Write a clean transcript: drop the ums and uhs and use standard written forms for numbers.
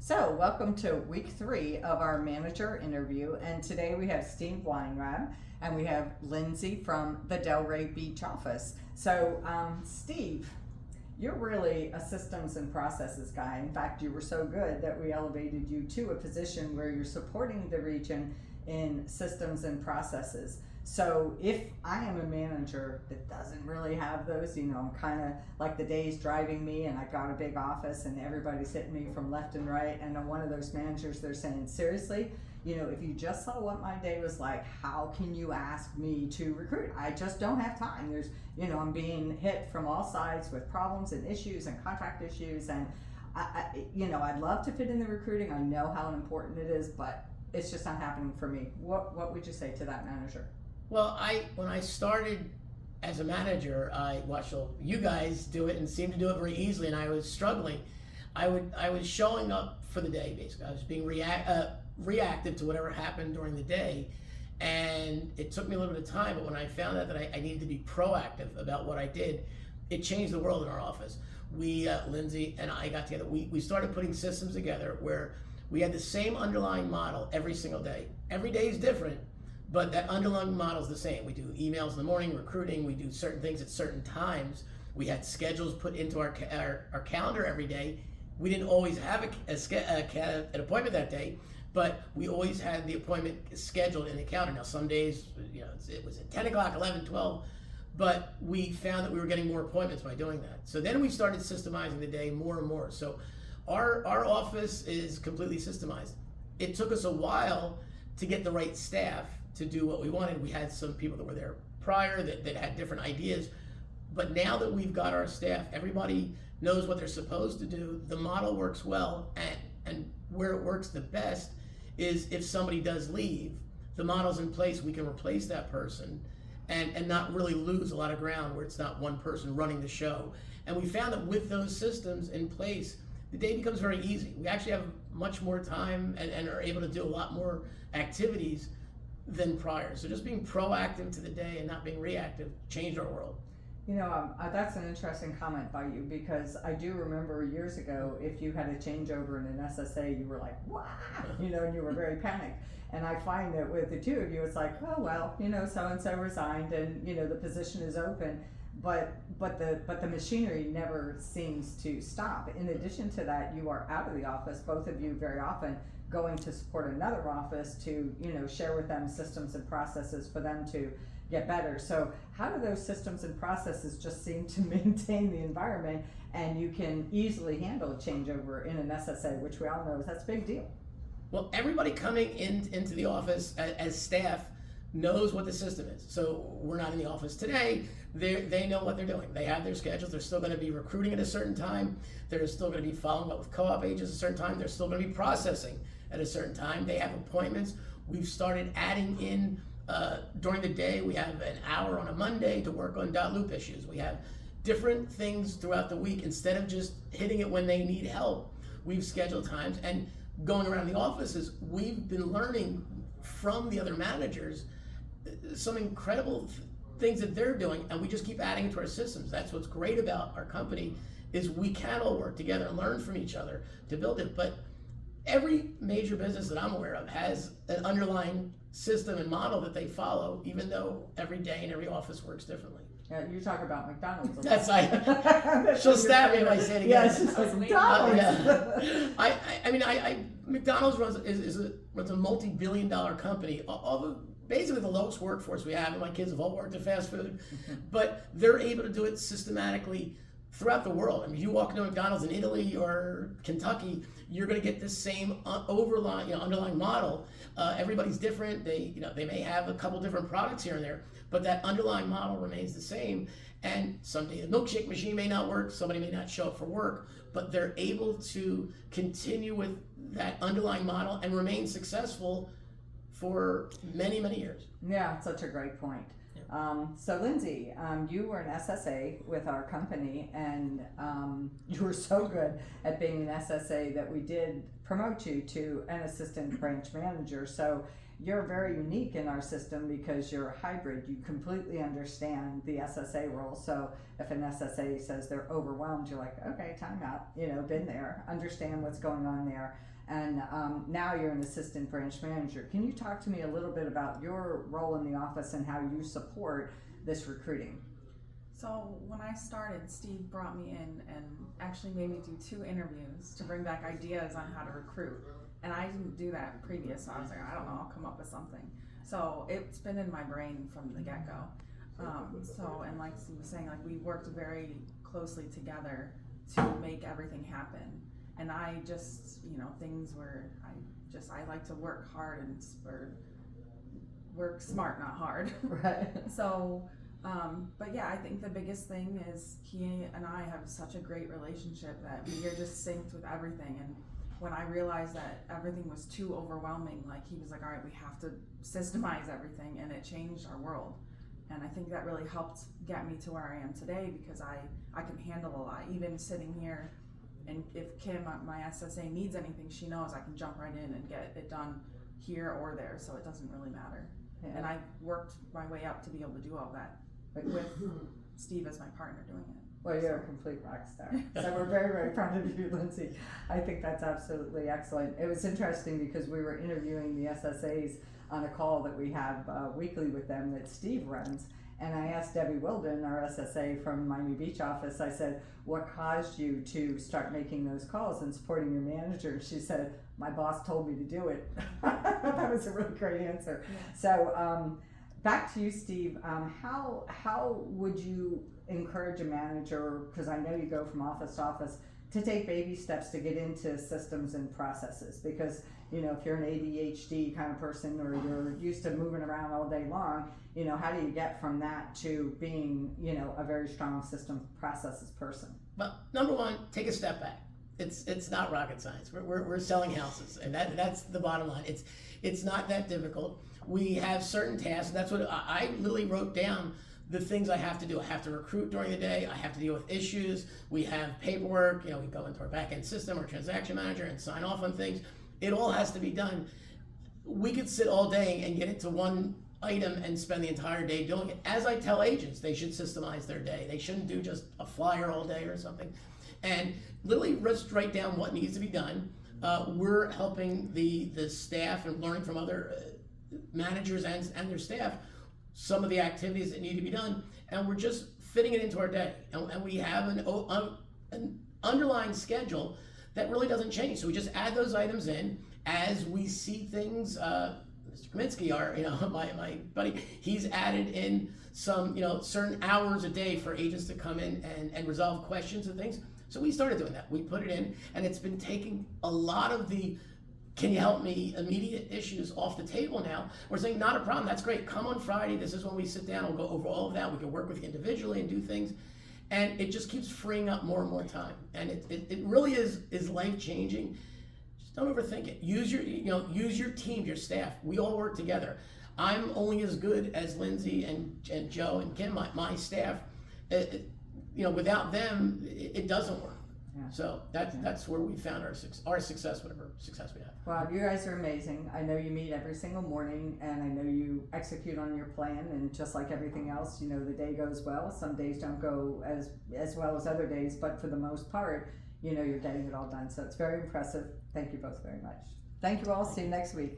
So, welcome to week 3 of our manager interview. And today we have Steve Weinraub and we have Lindsay from the Delray Beach office. So, Steve, you're really a systems and processes guy. In fact, you were so good that we elevated you to a position where you're supporting the region in systems and processes. So if I am a manager that doesn't really have those, I'm kind of like the day's driving me and I got a big office and everybody's hitting me from left and right, and I'm one of those managers, they're saying, seriously, if you just saw what my day was like, how can you ask me to recruit? I just don't have time. There's, I'm being hit from all sides with problems and issues and contract issues, and I'd love to fit in the recruiting. I know how important it is, but it's just not happening for me. What would you say to that manager? Well, when I started as a manager, I watched you guys do it and seemed to do it very easily, and I was struggling. I was showing up for the day, basically. I was being reactive to whatever happened during the day, and it took me a little bit of time, but when I found out that I needed to be proactive about what I did, it changed the world in our office. We, Lindsay and I got together, we started putting systems together where we had the same underlying model every single day. Every day is different, but that underlying model is the same. We do emails in the morning, recruiting, we do certain things at certain times. We had schedules put into our calendar every day. We didn't always have an appointment that day, but we always had the appointment scheduled in the calendar. Now some days, it was at 10 o'clock, 11, 12, but we found that we were getting more appointments by doing that. So then we started systemizing the day more and more. So our office is completely systemized. It took us a while to get the right staff to do what we wanted. We had some people that were there prior that had different ideas, but now that we've got our staff, everybody knows what they're supposed to do. The model works well, and where it works the best is if somebody does leave, the model's in place, we can replace that person and not really lose a lot of ground where it's not one person running the show. And we found that with those systems in place, the day becomes very easy. We actually have much more time and are able to do a lot more activities than prior. So just being proactive to the day and not being reactive changed our world. That's an interesting comment by you, because I do remember years ago, if you had a changeover in an SSA, you were like, wow, and you were very panicked. And I find that with the two of you, it's like, oh, well, so-and-so resigned and, the position is open. But the machinery never seems to stop. In addition to that, you are out of the office, both of you very often going to support another office to share with them systems and processes for them to get better. So how do those systems and processes just seem to maintain the environment, and you can easily handle a changeover in an SSA, which we all know that's a big deal? Well, everybody coming into the office as staff knows what the system is. So we're not in the office today. They know what they're doing. They have their schedules. They're still going to be recruiting at a certain time. They're still going to be following up with co-op agents at a certain time. They're still going to be processing at a certain time. They have appointments. We've started adding in during the day. We have an hour on a Monday to work on .loop issues. We have different things throughout the week. Instead of just hitting it when they need help, we've scheduled times. And going around the offices, we've been learning from the other managers some incredible things that they're doing, and we just keep adding to our systems. That's what's great about our company, is we can all work together and learn from each other to build it. But every major business that I'm aware of has an underlying system and model that they follow, even though every day and every office works differently. Yeah, you talk about McDonald's. That's she'll stab me if I say it again. Yes, it's McDonald's. Yeah. McDonald's runs a multi-billion-dollar company. Basically the lowest workforce we have, and my kids have all worked in fast food, but they're able to do it systematically throughout the world. I mean, if you walk into McDonald's in Italy or Kentucky, you're going to get the same underlying model. Everybody's different. They may have a couple different products here and there, but that underlying model remains the same. And someday the milkshake machine may not work. Somebody may not show up for work, but they're able to continue with that underlying model and remain successful for many, many years. Yeah, such a great point. So Lindsay, you were an SSA with our company, and you were so good at being an SSA that we did promote you to an assistant branch manager. So you're very unique in our system because you're a hybrid. You completely understand the SSA role. So if an SSA says they're overwhelmed, you're like, okay, time out, been there, understand what's going on there. and now you're an assistant branch manager. Can you talk to me a little bit about your role in the office and how you support this recruiting? So when I started, Steve brought me in and actually made me do 2 interviews to bring back ideas on how to recruit. And I didn't do that previous, so I was like, I don't know, I'll come up with something. So it's been in my brain from the get-go. And like Steve was saying, like we worked very closely together to make everything happen. And I just, things were, I like to work hard or work smart, not hard. Right. So, but yeah, I think the biggest thing is he and I have such a great relationship that we are just synced with everything. And when I realized that everything was too overwhelming, like he was like, all right, we have to systemize everything, and it changed our world. And I think that really helped get me to where I am today, because I can handle a lot, even sitting here. And if Kim, my SSA, needs anything, she knows I can jump right in and get it done here or there, so it doesn't really matter. Yeah. And I worked my way up to be able to do all that with Steve as my partner doing it. Well, you're a complete rock star. So we're very, very proud of you, Lindsay. I think that's absolutely excellent. It was interesting because we were interviewing the SSAs on a call that we have weekly with them that Steve runs. And I asked Debbie Wilden, our SSA from Miami Beach office, I said, what caused you to start making those calls and supporting your manager? She said, my boss told me to do it. That was a really great answer. Yeah. So back to you, Steve. How would you encourage a manager, because I know you go from office to office, to take baby steps to get into systems and processes? Because if you're an ADHD kind of person, or you're used to moving around all day long, how do you get from that to being a very strong system processes person? Well, number one, take a step back. It's not rocket science. We're selling houses, and that's the bottom line. It's not that difficult. We have certain tasks. That's what I literally wrote down. The things I have to do. I have to recruit during the day. I have to deal with issues. We have paperwork. We go into our back-end system, our transaction manager, and sign off on things. It all has to be done. We could sit all day and get into one item and spend the entire day doing it. As I tell agents, they should systemize their day. They shouldn't do just a flyer all day or something. And literally just write down what needs to be done. We're helping the staff and learning from other managers and their staff some of the activities that need to be done, and we're just fitting it into our day. And we have an underlying schedule that really doesn't change. So we just add those items in as we see things. Mr. Kaminsky, my buddy, he's added in some certain hours a day for agents to come in and resolve questions and things. So we started doing that. We put it in, and it's been taking a lot of the can you help me immediate issues off the table now. We're saying, not a problem, that's great. Come on Friday, this is when we sit down, we'll go over all of that. We can work with you individually and do things. And it just keeps freeing up more and more time. And it really is life-changing. Just don't overthink it. Use your team, your staff. We all work together. I'm only as good as Lindsay and Joe and Kim, my staff. Without them, it doesn't work. Yeah. So that's where we found our success, whatever success we have. Well, you guys are amazing. I know you meet every single morning, and I know you execute on your plan, and just like everything else, the day goes well. Some days don't go as well as other days, but for the most part, you're getting it all done. So it's very impressive. Thank you both very much. Thank you all. See you next week.